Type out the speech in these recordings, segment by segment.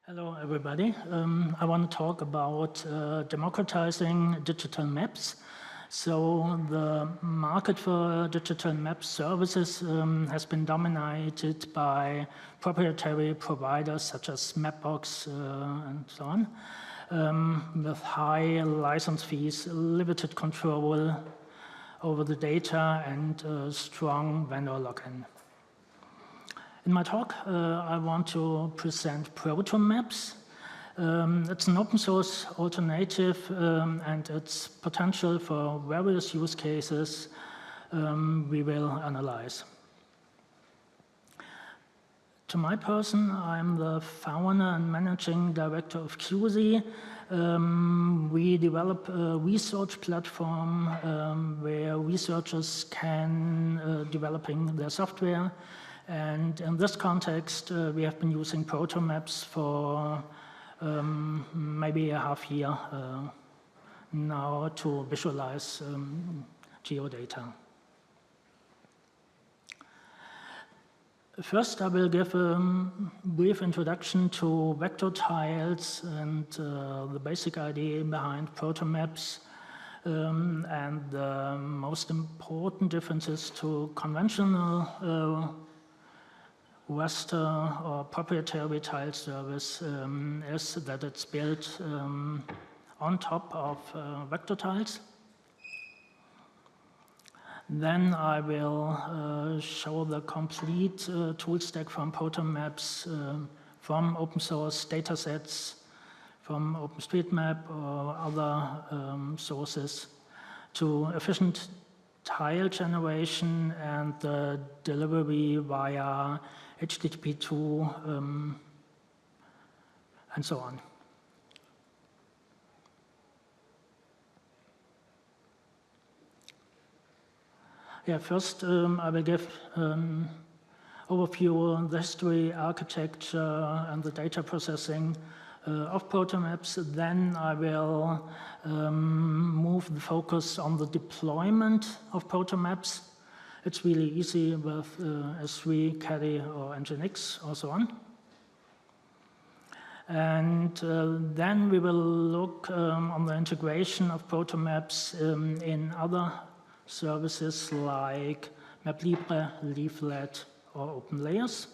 Hello, everybody. I want to talk about democratizing digital maps. So the market for digital map services has been dominated by proprietary providers such as Mapbox and so on, with high license fees, limited control over the data, and strong vendor lock-in. In my talk, I want to present Protomaps. It's an open source alternative and its potential for various use cases we will analyze. To my person, I'm the founder and managing director of QZ. We develop a research platform where researchers can developing their software. And in this context, we have been using Protomaps for maybe a half year now to visualize geodata. First, I will give a brief introduction to vector tiles and the basic idea behind Protomaps and the most important differences to conventional raster or proprietary tile service is that it's built on top of vector tiles. Then I will show the complete tool stack from Protomaps from open source datasets, from OpenStreetMap or other sources to efficient tile generation and the delivery via HTTP2 and so on. Yeah, first I will give an overview on the history, architecture, and the data processing of Protomaps. Then I will move the focus on the deployment of Protomaps. It's really easy with S3, Caddy, or Nginx, or so on. And then we will look on the integration of Protomaps in other services like MapLibre, Leaflet, or OpenLayers.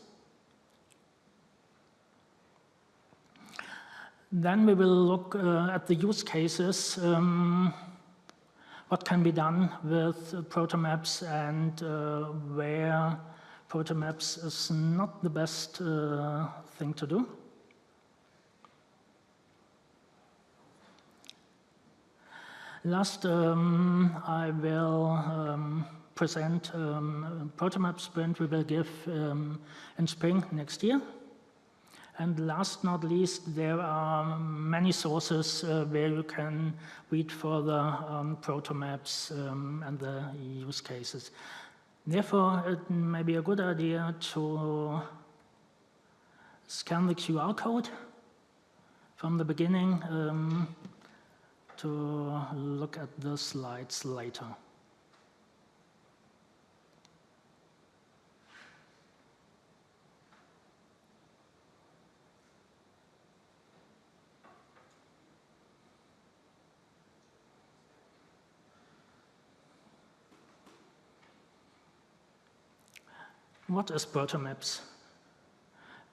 Then we will look at the use cases, what can be done with Protomaps and where Protomaps is not the best thing to do. Last, I will present Protomaps sprint we will give in spring next year. And last not least, there are many sources where you can read further on Protomaps and the use cases. Therefore, it may be a good idea to scan the QR code from the beginning to look at the slides later. What is Protomaps?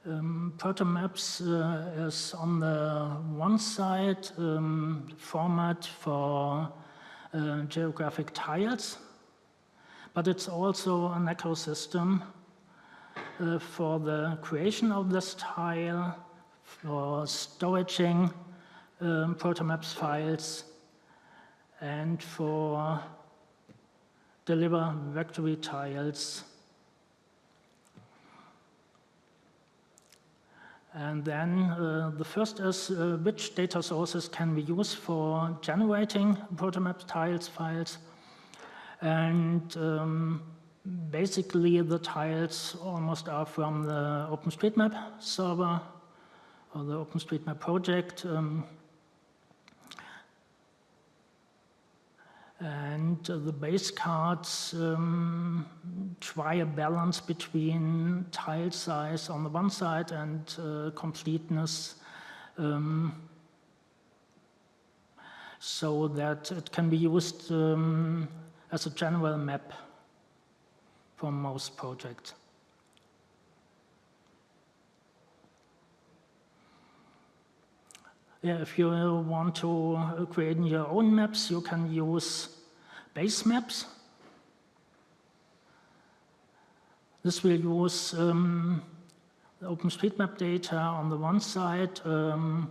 Protomaps is on the one side format for geographic tiles, but it's also an ecosystem for the creation of this tile, for storaging Protomaps files, and for deliver vector tiles. And then the first is which data sources can we use for generating Protomaps tiles files. And basically the tiles almost are from the OpenStreetMap server or the OpenStreetMap project. And the base cards try a balance between tile size on the one side and completeness so that it can be used as a general map for most projects. Yeah, if you want to create your own maps, you can use base maps. This will use the OpenStreetMap data on the one side. On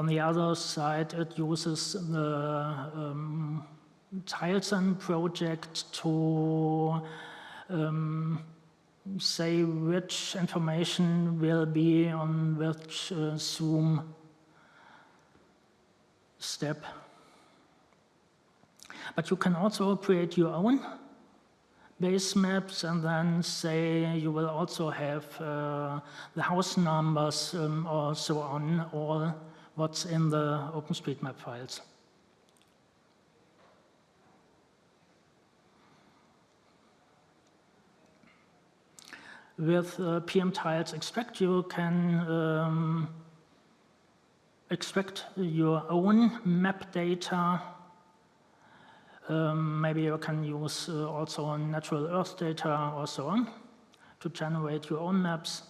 the other side, it uses the tiles project to say which information will be on which zoom step. But you can also create your own base maps and then say you will also have the house numbers or so on, all what's in the OpenStreetMap files. With PMTiles extract, you can extract your own map data. Maybe you can use also natural earth data or so on to generate your own maps.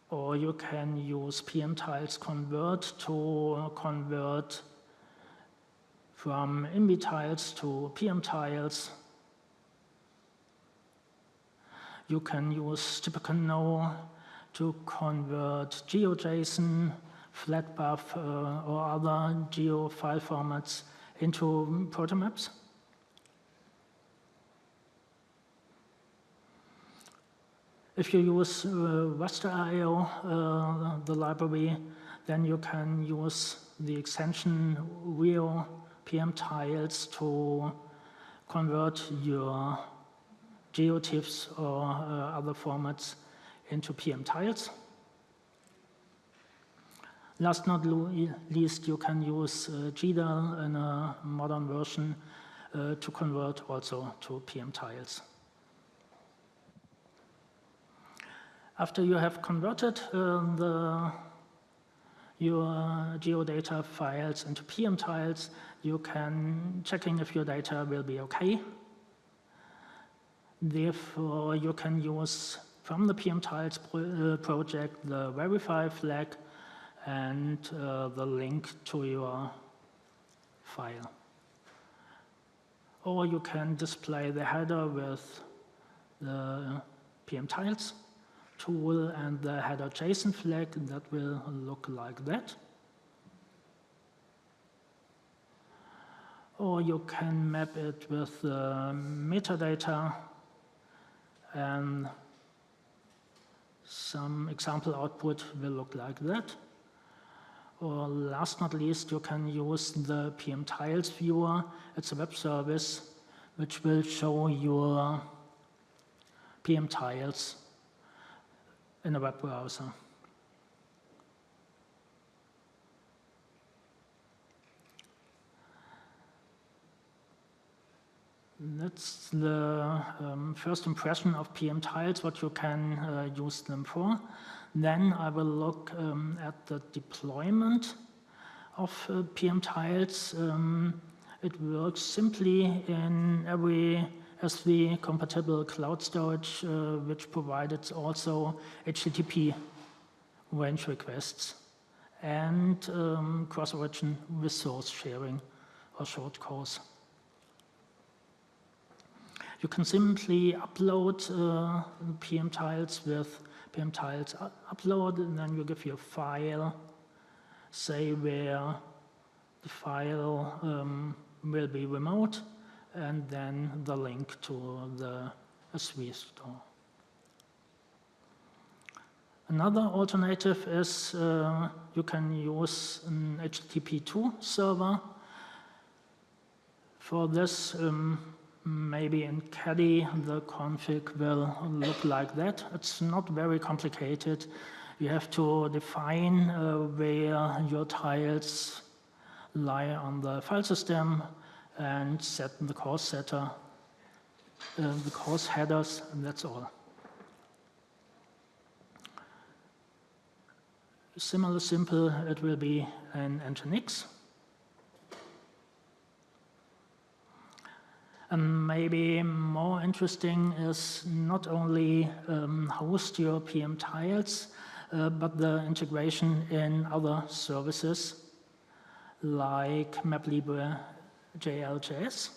Or you can use PMTiles convert to convert from InViTiles to PMTiles. You can use typical no to convert GeoJSON, FlatBuf, or other geo file formats into Protomaps. If you use raster.io, the library, then you can use the extension Rio PMTiles to convert your geotiffs or other formats into PMTiles. Last not least, you can use GDAL in a modern version to convert also to PMTiles. After you have converted your geodata files into PMTiles, you can checking if your data will be okay. Therefore, you can use from the PMTiles project the verify flag and the link to your file. Or you can display the header with the PMTiles tool and the header JSON flag that will look like that. Or you can map it with metadata and some example output will look like that. Or last not least, you can use the PMTiles viewer. It's a web service which will show your PMTiles in a web browser. That's the first impression of PMTiles, what you can use them for. Then I will look at the deployment of PMTiles. It works simply in every SV compatible cloud storage, which provided also HTTP range requests and cross-origin resource sharing or short course. You can simply upload PMTiles with PMTiles upload, and then you give your file, say where the file will be remote, and then the link to the SV store. Another alternative is you can use an HTTP2 server. For this, maybe in Caddy, the config will look like that. It's not very complicated. You have to define where your tiles lie on the file system and set the course setter, the course headers, and that's all. similar simple, it will be an Nginx. And maybe more interesting is not only host your PMTiles, but the integration in other services like MapLibre JLJS.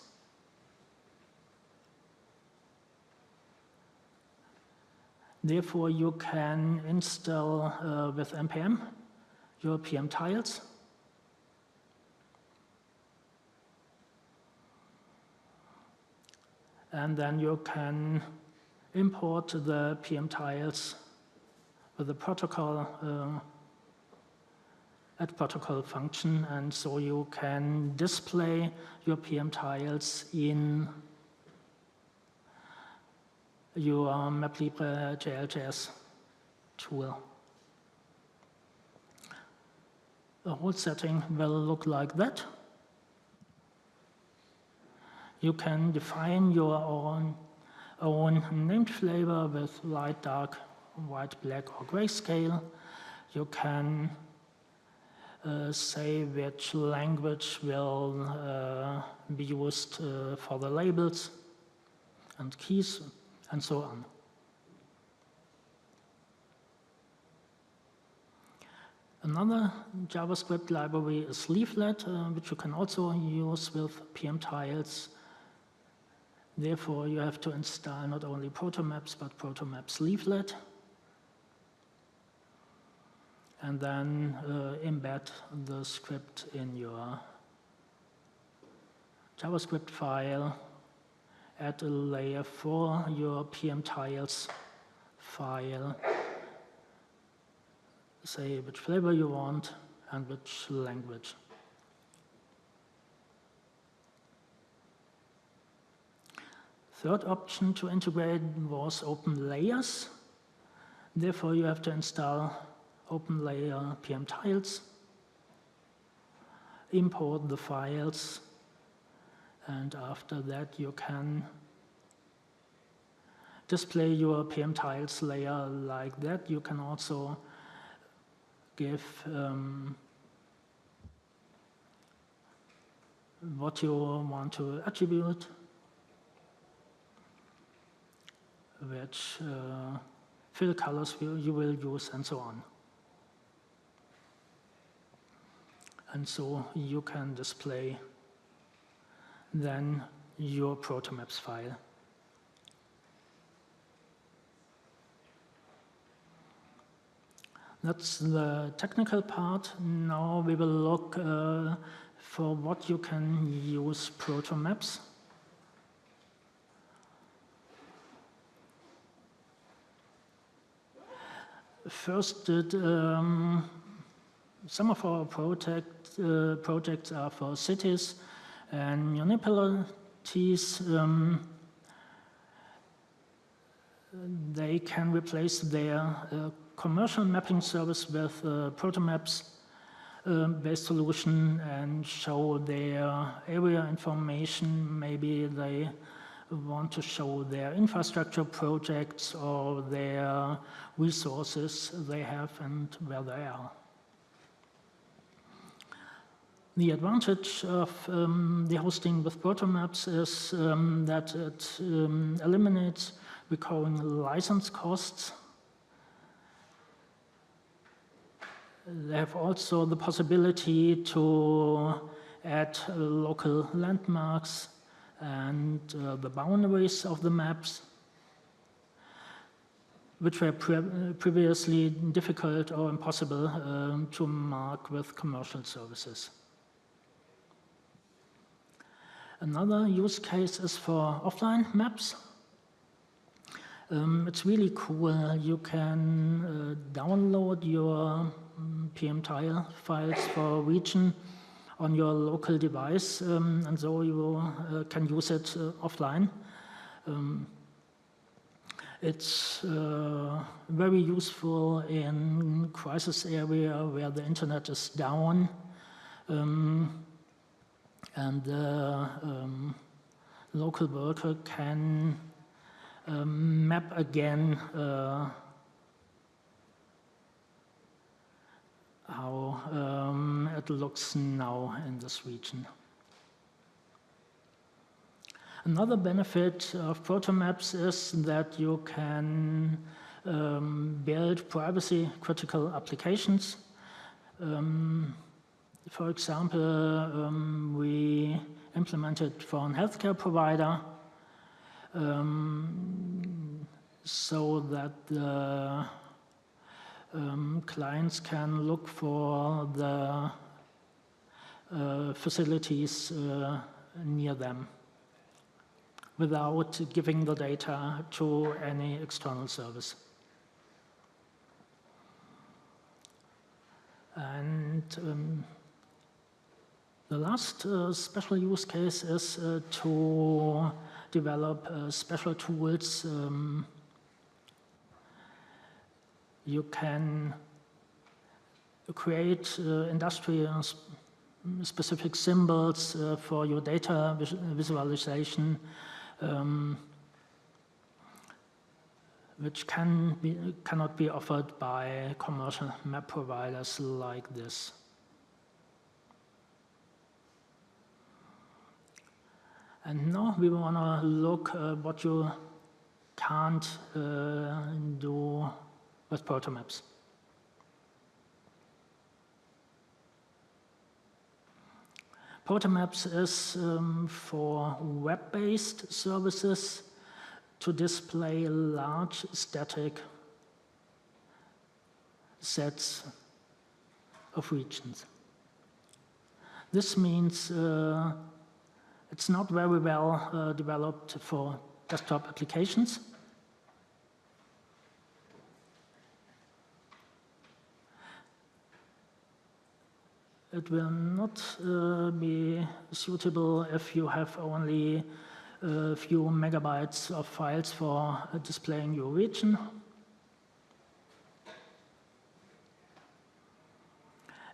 Therefore, you can install with npm your PMTiles. And then you can import the PMTiles with the protocol at protocol function, and so you can display your PMTiles in your MapLibre JLJS tool. The whole setting will look like that. You can define your own named flavor with light, dark, white, black, or grayscale. You can say which language will be used for the labels and keys, and so on. Another JavaScript library is Leaflet, which you can also use with PMTiles. Therefore, you have to install not only Protomaps, but Protomaps Leaflet. And then embed the script in your JavaScript file. Add a layer for your PMTiles file. Say which flavor you want and which language. Third option to integrate was OpenLayers. Therefore, you have to install OpenLayer PMTiles, import the files, and after that you can display your PMTiles layer like that. You can also give what you want to attribute, which fill colors you will use, and so on. And so you can display then your Protomaps file. That's the technical part. Now we will look for what you can use Protomaps. First, some of our projects are for cities and municipalities. They can replace their commercial mapping service with Protomaps based solution and show their area information. Maybe they want to show their infrastructure projects or their resources they have and where they are. The advantage of the hosting with Protomaps is that it eliminates recurring license costs. They have also the possibility to add local landmarks and the boundaries of the maps, which were previously difficult or impossible to mark with commercial services. Another use case is for offline maps. It's really cool. You can download your PMTile files for region on your local device, and so you can use it offline. It's very useful in crisis area where the internet is down, and the local worker can map again how it looks now in this region. Another benefit of Protomaps is that you can build privacy-critical applications. For example, we implemented for a healthcare provider so that the clients can look for the facilities near them without giving the data to any external service. And the last special use case is to develop special tools. You can create industry-specific symbols for your data visualization, which cannot be offered by commercial map providers like this. And now we want to look what you can't do with Protomaps. Protomaps is for web-based services to display large static sets of regions. This means it's not very well developed for desktop applications. It will not be suitable if you have only a few megabytes of files for displaying your region.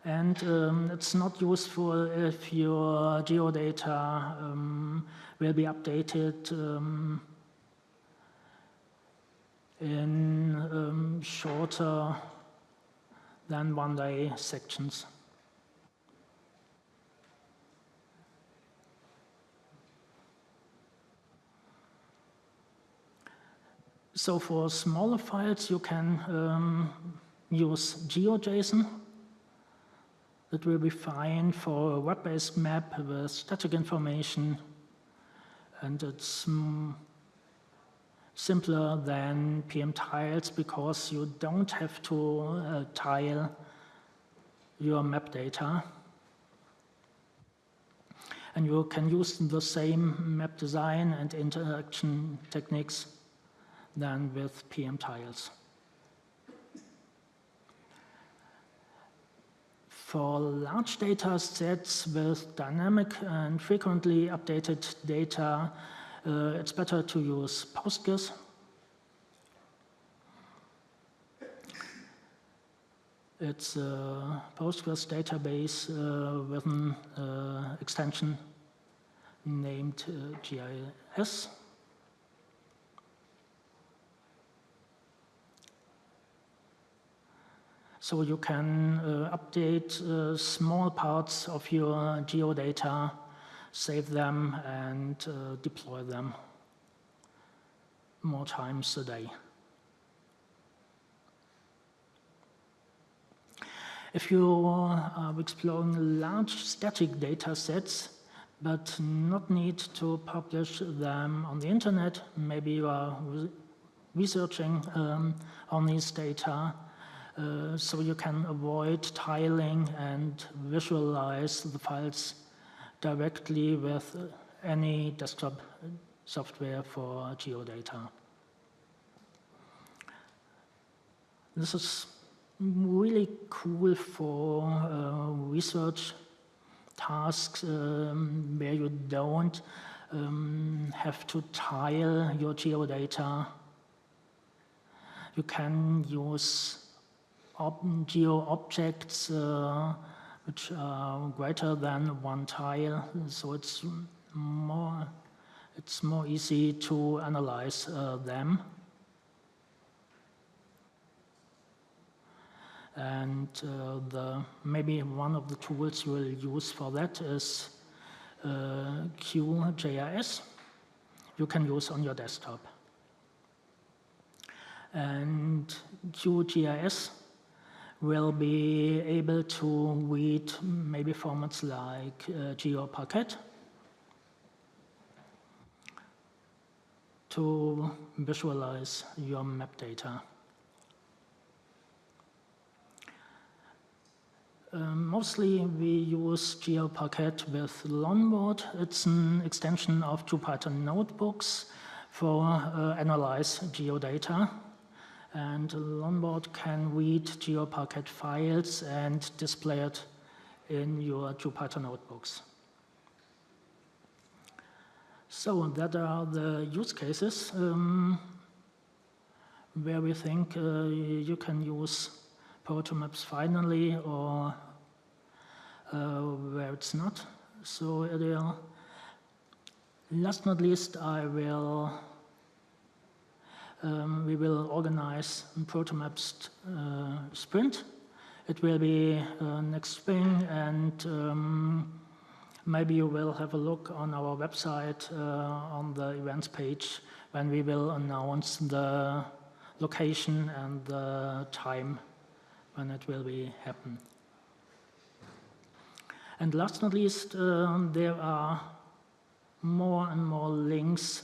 And it's not useful if your geodata will be updated in shorter than one-day sections. So for smaller files, you can use GeoJSON. That will be fine for a web-based map with static information, and it's simpler than PMTiles because you don't have to tile your map data. And you can use the same map design and interaction techniques than with PMTiles. For large data sets with dynamic and frequently updated data, it's better to use Postgres. It's a Postgres database with an extension named GIS. So you can update small parts of your geodata, save them, and deploy them more times a day. If you are exploring large static data sets, but not need to publish them on the internet, maybe you are researching on these data, so you can avoid tiling and visualize the files directly with any desktop software for geodata. This is really cool for research tasks where you don't have to tile your geodata. You can use geo-objects which are greater than one tile, so it's more easy to analyze them. And maybe one of the tools you will use for that is QGIS. You can use on your desktop. And QGIS will be able to read maybe formats like GeoParquet to visualize your map data. Mostly we use GeoParquet with Longboard. It's an extension of two Python notebooks for analyze geodata. And Longboard can read GeoParquet files and display it in your Python notebooks. So that are the use cases where we think you can use Protomaps finally, or where it's not. So last but not least, we will organize a Protomaps sprint. It will be next spring, and maybe you will have a look on our website on the events page when we will announce the location and the time when it will be happen. And last but not least, there are more and more links.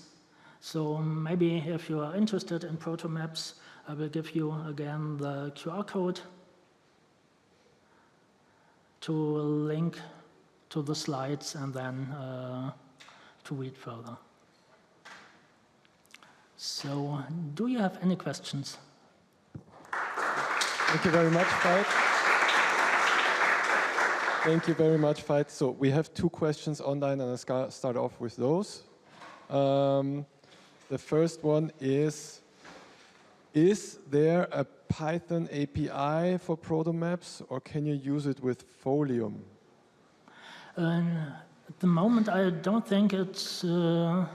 So maybe if you are interested in Protomaps, I will give you again the QR code to link to the slides and then to read further. So do you have any questions? Thank you very much, Veit. Thank you very much, Veit. So we have two questions online, and I'll start off with those. The first one is there a Python API for Protomaps, or can you use it with Folium? At the moment, I don't think it's you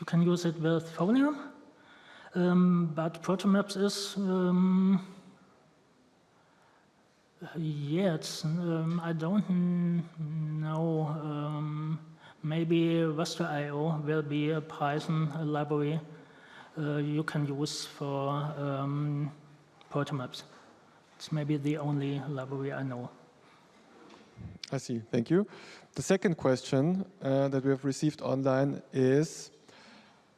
can use it with Folium, but Protomaps is yeah, I don't know. Maybe Raster.io will be a Python library you can use for Protomaps. It's maybe the only library I know. I see, thank you. The second question that we have received online is,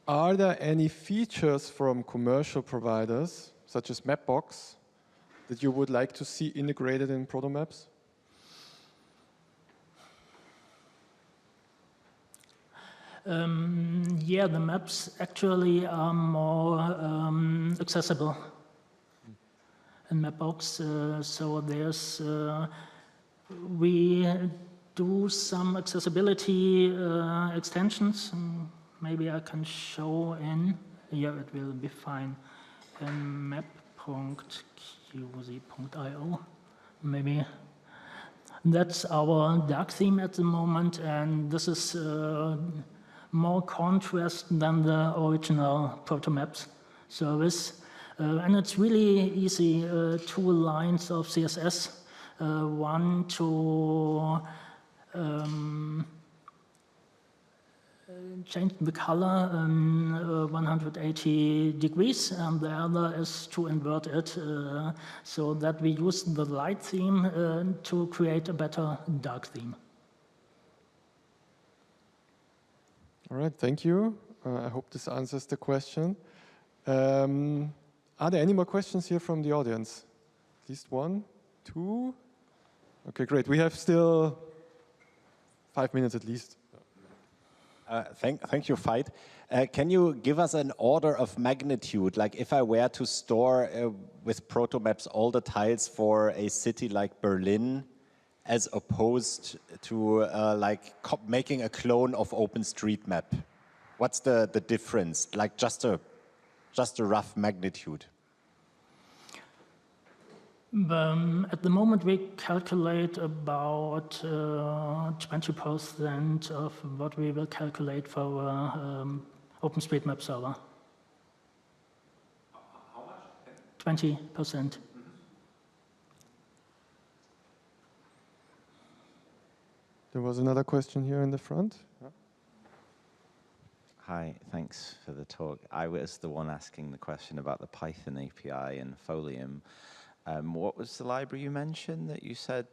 are there any features from commercial providers, such as Mapbox, that you would like to see integrated in Protomaps? Yeah, the maps actually are more accessible in Mapbox. So there's we do some accessibility extensions. Maybe I can show in. Yeah, it will be fine. In map.qz.io. Maybe that's our dark theme at the moment, and this is more contrast than the original Protomaps service. And it's really easy, 2 lines of CSS, one to change the color 180 degrees, and the other is to invert it so that we use the light theme to create a better dark theme. All right, thank you. I hope this answers the question. Are there any more questions here from the audience? At least 1, 2? Okay, great. We have still 5 minutes at least. Thank you, Veit. Can you give us an order of magnitude? Like if I were to store with Protomaps all the tiles for a city like Berlin, as opposed to making a clone of OpenStreetMap, what's the difference? Like just a rough magnitude. At the moment, we calculate about 20% of what we will calculate for OpenStreetMap server. How much? 20%. There was another question here in the front. Hi, thanks for the talk. I was the one asking the question about the Python API and Folium. What was the library you mentioned that you said,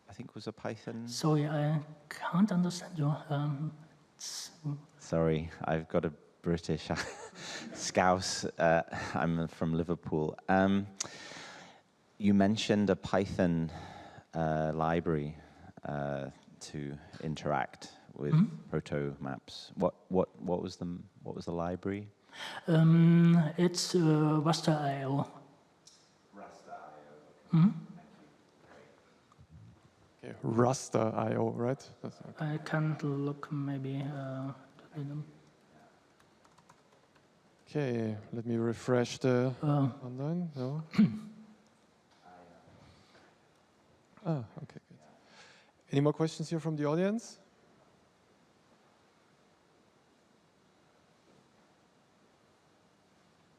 I think was a Python? Sorry, I can't understand you. Sorry, I've got a British scouse. I'm from Liverpool. You mentioned a Python library to interact with Protomaps. What was the library? It's raster.io. Raster.io. Okay, raster.io, right? I can look maybe. Okay, let me refresh the online. No. Okay, good. Any more questions here from the audience?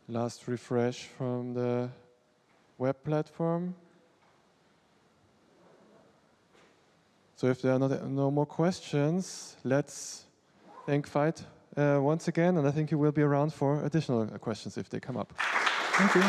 Last refresh from the web platform. So if there are no more questions, let's thank Veit once again, and I think he will be around for additional questions if they come up. Thank you.